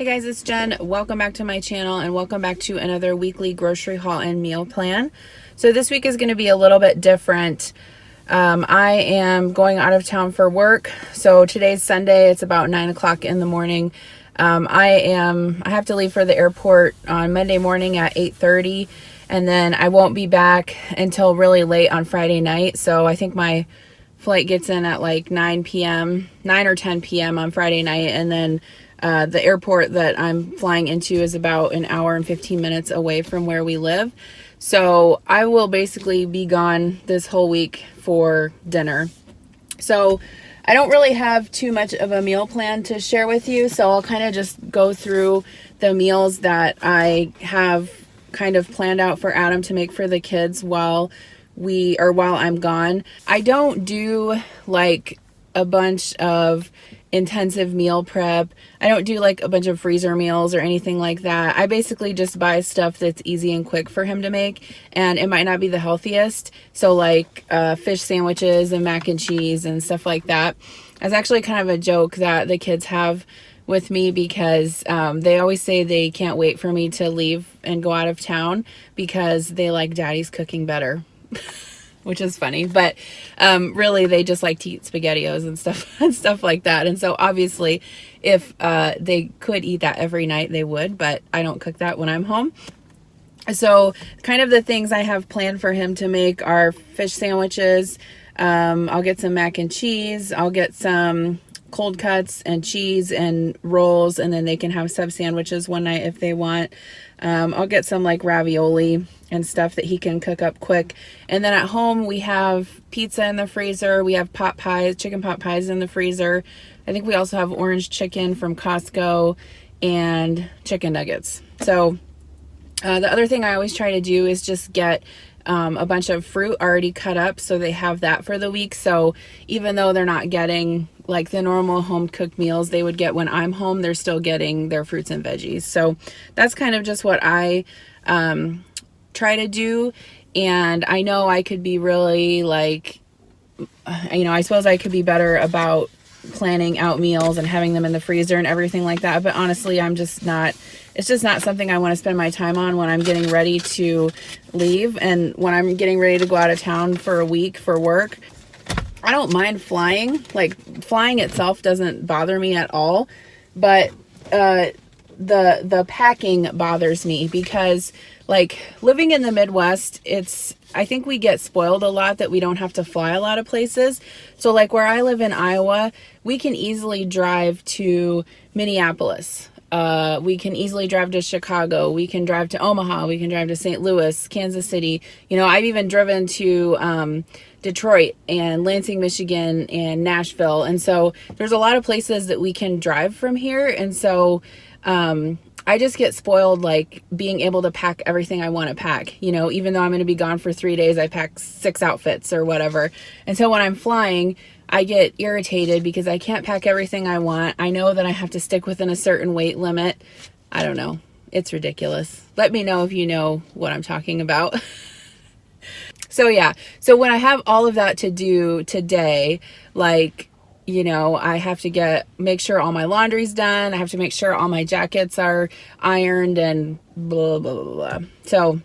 guys, it's Jen. Welcome back to my channel and welcome back to another weekly grocery haul and meal plan. So this week is going to be a little bit different. I am going out of town for work. So today's Sunday. It's about 9 o'clock in the morning. I have to leave for the airport on Monday morning at 8:30, and then I won't be back until really late on Friday night. So I think my flight gets in at like 9 or 10 p.m. on Friday night, and then the airport that I'm flying into is about an hour and 15 minutes away from where we live. So I will basically be gone this whole week for dinner. So I don't really have too much of a meal plan to share with you. So I'll kind of just go through the meals that I have kind of planned out for Adam to make for the kids while I'm gone. I don't do like a bunch of intensive meal prep. I don't do like a bunch of freezer meals or anything like that. I basically just buy stuff that's easy and quick for him to make, and it might not be the healthiest. So like fish sandwiches and mac and cheese and stuff like that. It's actually kind of a joke that the kids have with me because they always say they can't wait for me to leave and go out of town because they like daddy's cooking better. Which is funny, but really they just like to eat SpaghettiOs and stuff like that. And so obviously if they could eat that every night, they would, but I don't cook that when I'm home. So kind of the things I have planned for him to make are fish sandwiches. I'll get some mac and cheese. I'll get some cold cuts and cheese and rolls, and then they can have sub sandwiches one night if they want. I'll get some like ravioli and stuff that he can cook up quick. And then at home we have pizza in the freezer. We have pot pies, chicken pot pies in the freezer. I think we also have orange chicken from Costco and chicken nuggets. So the other thing I always try to do is just get a bunch of fruit already cut up so they have that for the week. So even though they're not getting like the normal home cooked meals they would get when I'm home, they're still getting their fruits and veggies. So that's kind of just what I try to do. And I know I could be really like, I suppose I could be better about planning out meals and having them in the freezer and everything like that. But honestly, it's just not something I want to spend my time on when I'm getting ready to leave. And when I'm getting ready to go out of town for a week for work, I don't mind flying. Like flying itself doesn't bother me at all. But the packing bothers me because like living in the Midwest, I think we get spoiled a lot that we don't have to fly a lot of places. So like where I live in Iowa, we can easily drive to Minneapolis. We can easily drive to Chicago. We can drive to Omaha. We can drive to St. Louis, Kansas City. I've even driven to Detroit and Lansing, Michigan and Nashville. And so there's a lot of places that we can drive from here. And so I just get spoiled like being able to pack everything I want to pack. Even though I'm going to be gone for 3 days, I pack 6 outfits or whatever. And so when I'm flying, I get irritated because I can't pack everything I want. I know that I have to stick within a certain weight limit. I don't know. It's ridiculous. Let me know if you know what I'm talking about. So yeah. So when I have all of that to do today, like, I have to make sure all my laundry's done. I have to make sure all my jackets are ironed and blah, blah, blah, blah. So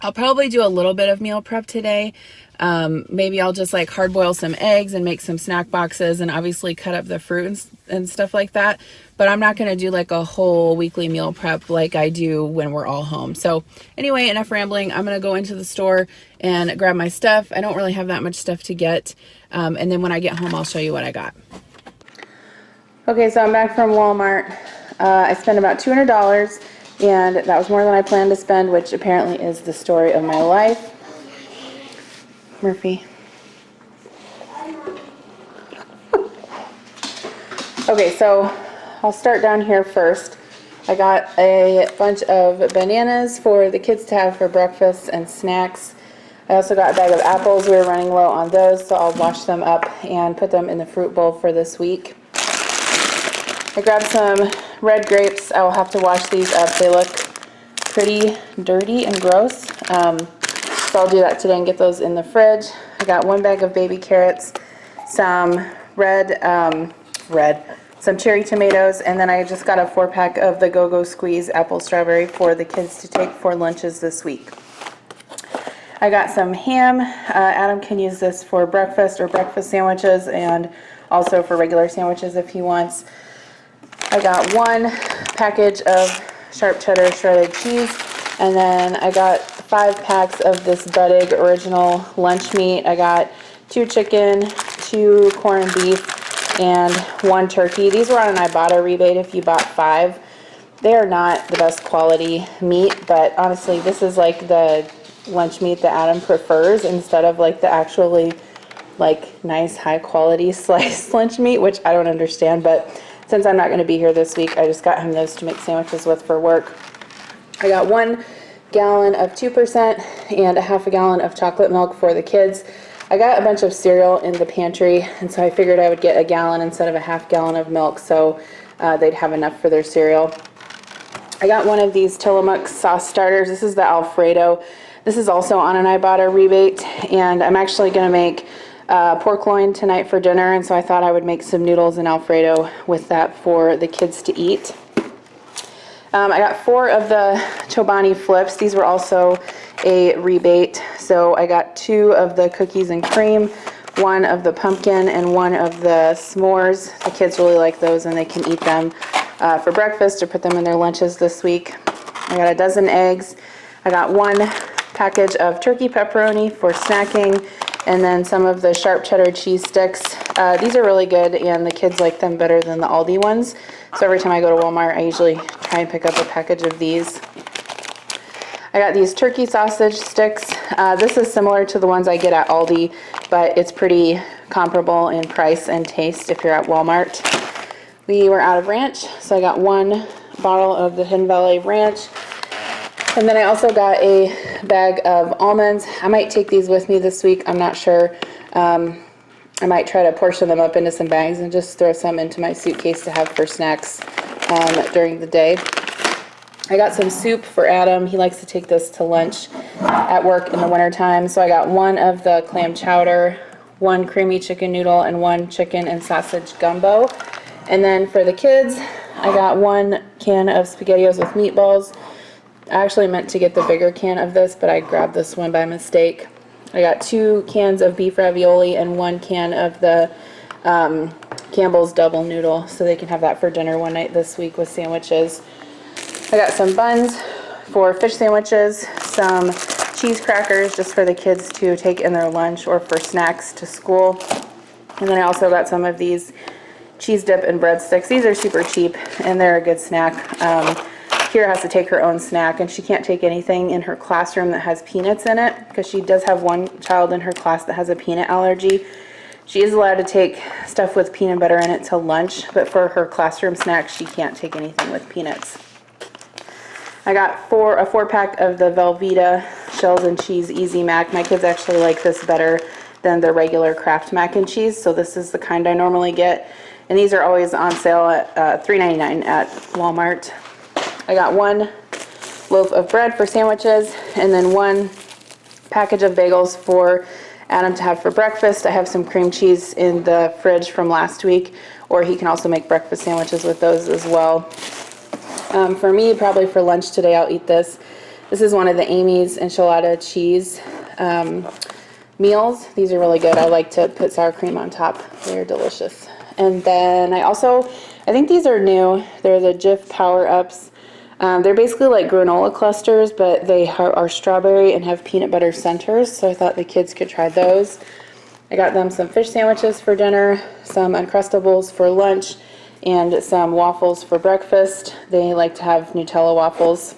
I'll probably do a little bit of meal prep today. Maybe I'll just like hard boil some eggs and make some snack boxes and obviously cut up the fruit and stuff like that. But I'm not going to do like a whole weekly meal prep like I do when we're all home. So anyway, enough rambling. I'm going to go into the store and grab my stuff. I don't really have that much stuff to get. And then when I get home, I'll show you what I got. Okay, so I'm back from Walmart. I spent about $200 and that was more than I planned to spend, which apparently is the story of my life. Murphy. Okay, so I'll start down here first. I got a bunch of bananas for the kids to have for breakfast and snacks. I also got a bag of apples. We were running low on those, so I'll wash them up and put them in the fruit bowl for this week. I grabbed some red grapes. I will have to wash these up. They look pretty dirty and gross. So I'll do that today and get those in the fridge. I got one bag of baby carrots, some some cherry tomatoes, and then I just got a 4-pack of the Go-Go Squeeze apple strawberry for the kids to take for lunches this week. I got some ham. Adam can use this for breakfast or breakfast sandwiches, and also for regular sandwiches if he wants. I got 1 package of sharp cheddar shredded cheese, and then I got 5 packs of this Buttig original lunch meat. I got 2 chicken, 2 corned beef, and 1 turkey. These were on an Ibotta rebate if you bought 5. They are not the best quality meat, but honestly, this is like the lunch meat that Adam prefers instead of like the actually like nice high quality sliced lunch meat, which I don't understand, but since I'm not going to be here this week, I just got him those to make sandwiches with for work. I got 1 gallon of 2% and a half a gallon of chocolate milk for the kids. I got a bunch of cereal in the pantry, and so I figured I would get a gallon instead of a half gallon of milk, so they'd have enough for their cereal. I got 1 of these Tillamook sauce starters. This is the Alfredo. This is also on an Ibotta rebate, and I'm actually going to make pork loin tonight for dinner, and so I thought I would make some noodles and Alfredo with that for the kids to eat. I got 4 of the Chobani flips. These were also a rebate, so I got 2 of the cookies and cream, 1 of the pumpkin, and 1 of the s'mores. The kids really like those, and they can eat them for breakfast or put them in their lunches this week. I got a dozen eggs. I got 1 package of turkey pepperoni for snacking, and then some of the sharp cheddar cheese sticks. These are really good, and the kids like them better than the Aldi ones. So every time I go to Walmart, I usually try and pick up a package of these. I got these turkey sausage sticks. This is similar to the ones I get at Aldi, but it's pretty comparable in price and taste if you're at Walmart. We were out of ranch, so I got 1 bottle of the Hidden Valley Ranch. And then I also got a bag of almonds. I might take these with me this week. I'm not sure. I might try to portion them up into some bags and just throw some into my suitcase to have for snacks during the day. I got some soup for Adam. He likes to take this to lunch at work in the wintertime. So I got 1 of the clam chowder, 1 creamy chicken noodle, and 1 chicken and sausage gumbo. And then for the kids, I got 1 can of SpaghettiOs with meatballs. I actually meant to get the bigger can of this, but I grabbed this one by mistake. I got 2 cans of beef ravioli and 1 can of the Campbell's double noodle, so they can have that for dinner one night this week with sandwiches. I got some buns for fish sandwiches, some cheese crackers just for the kids to take in their lunch or for snacks to school. And then I also got some of these cheese dip and breadsticks. These are super cheap and they're a good snack. Kira has to take her own snack, and she can't take anything in her classroom that has peanuts in it because she does have 1 child in her class that has a peanut allergy. She is allowed to take stuff with peanut butter in it to lunch, but for her classroom snacks, she can't take anything with peanuts. I got a 4-pack of the Velveeta Shells and Cheese Easy Mac. My kids actually like this better than the regular Kraft mac and cheese, so this is the kind I normally get. And these are always on sale at $3.99 at Walmart. I got 1 loaf of bread for sandwiches, and then 1 package of bagels for Adam to have for breakfast. I have some cream cheese in the fridge from last week, or he can also make breakfast sandwiches with those as well. For me, probably for lunch today, I'll eat this. This is one of the Amy's enchilada cheese meals. These are really good. I like to put sour cream on top. They're delicious. And then I think these are new. They're the Jif Power Ups. They're basically like granola clusters, but they are strawberry and have peanut butter centers, so I thought the kids could try those. I got them some fish sandwiches for dinner, some Uncrustables for lunch, and some waffles for breakfast. They like to have Nutella waffles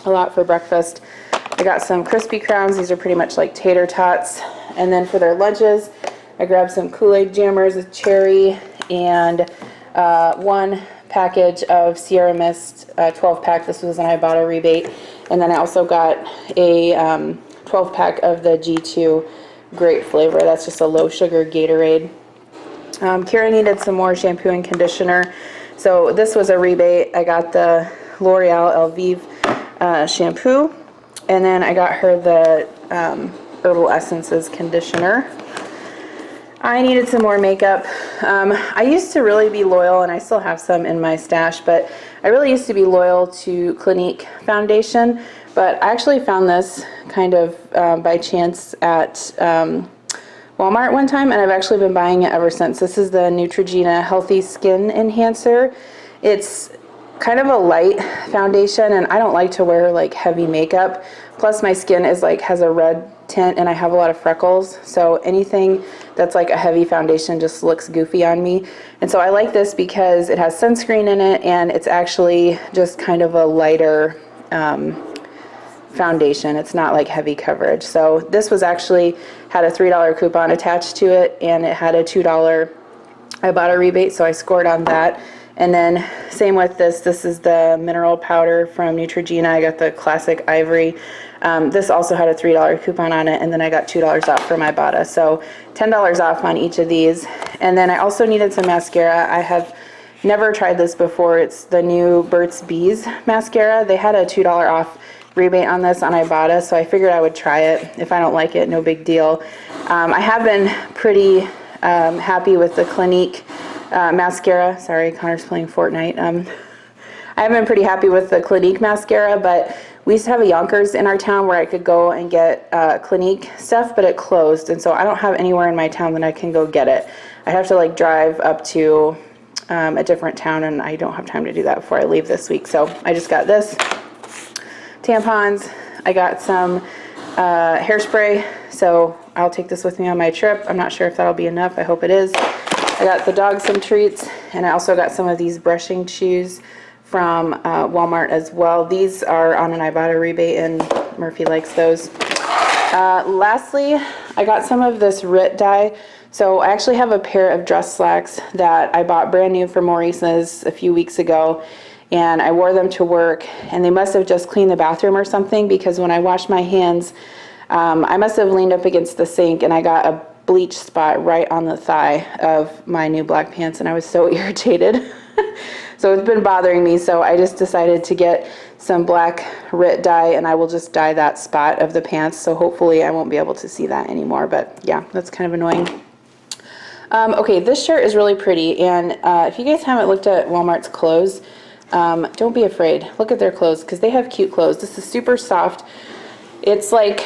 a lot for breakfast. I got some Crispy Crowns. These are pretty much like tater tots. And then for their lunches, I grabbed some Kool-Aid Jammers with cherry and 1 package of Sierra Mist 12-pack. This was an Ibotta rebate. And then I also got a 12-pack of the G2 grape flavor. That's just a low-sugar Gatorade. Kira needed some more shampoo and conditioner, so this was a rebate. I got the L'Oreal Elvive shampoo, and then I got her the Herbal Essences conditioner. I needed some more makeup. I used to really be loyal, and I still have some in my stash, but I really used to be loyal to Clinique foundation, but I actually found this kind of by chance at Walmart one time, and I've actually been buying it ever since. This is the Neutrogena Healthy Skin Enhancer. It's kind of a light foundation, and I don't like to wear like heavy makeup. Plus my skin is like has a red tint and I have a lot of freckles, so anything that's like a heavy foundation just looks goofy on me. And so I like this because it has sunscreen in it, and it's actually just kind of a lighter foundation. It's not like heavy coverage. So this was actually had a $3 coupon attached to it, and it had a $2 Ibotta rebate, so I scored on that. And then same with this. This is the mineral powder from Neutrogena. I got the classic ivory. This also had a $3 coupon on it, and then I got $2 off from Ibotta. So $10 off on each of these. And then I also needed some mascara. I have never tried this before. It's the new Burt's Bees mascara. They had a $2 off rebate on this on Ibotta, so I figured I would try it. If I don't like it, no big deal. I have been pretty happy with the Clinique mascara. Sorry, Connor's playing Fortnite. I have been pretty happy with the Clinique mascara, but we used to have a Yonkers in our town where I could go and get Clinique stuff, but it closed, and so I don't have anywhere in my town that I can go get it. I have to like drive up to a different town, and I don't have time to do that before I leave this week. So I just got this, tampons. I got some hairspray, so I'll take this with me on my trip. I'm not sure if that'll be enough. I hope it is. I got the dog some treats, and I also got some of these brushing shoes from Walmart as well. These are on an Ibotta rebate, and Murphy likes those. Lastly, I got some of this RIT dye. So I actually have a pair of dress slacks that I bought brand new for Maurice's a few weeks ago, and I wore them to work, and they must have just cleaned the bathroom or something, because when I washed my hands, I must have leaned up against the sink and I got a bleach spot right on the thigh of my new black pants, and I was so irritated. So it's been bothering me, so I just decided to get some black RIT dye, and I will just dye that spot of the pants, so hopefully I won't be able to see that anymore. But yeah, that's kind of annoying. Okay, this shirt is really pretty, and if you guys haven't looked at Walmart's clothes, don't be afraid. Look at their clothes, because they have cute clothes. This is super soft. It's like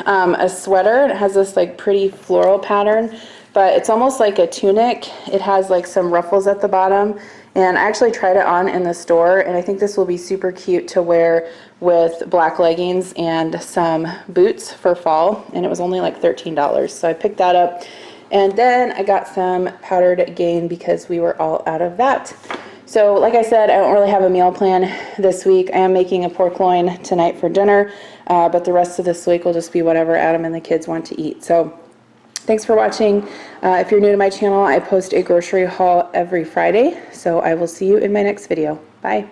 a sweater, and it has this like pretty floral pattern, but it's almost like a tunic. It has like some ruffles at the bottom, and I actually tried it on in the store, and I think this will be super cute to wear with black leggings and some boots for fall, and it was only like $13, so I picked that up. And then I got some powdered Gain because we were all out of that. So like I said, I don't really have a meal plan this week. I am making a pork loin tonight for dinner, but the rest of this week will just be whatever Adam and the kids want to eat. So thanks for watching. If you're new to my channel, I post a grocery haul every Friday, so I will see you in my next video. Bye.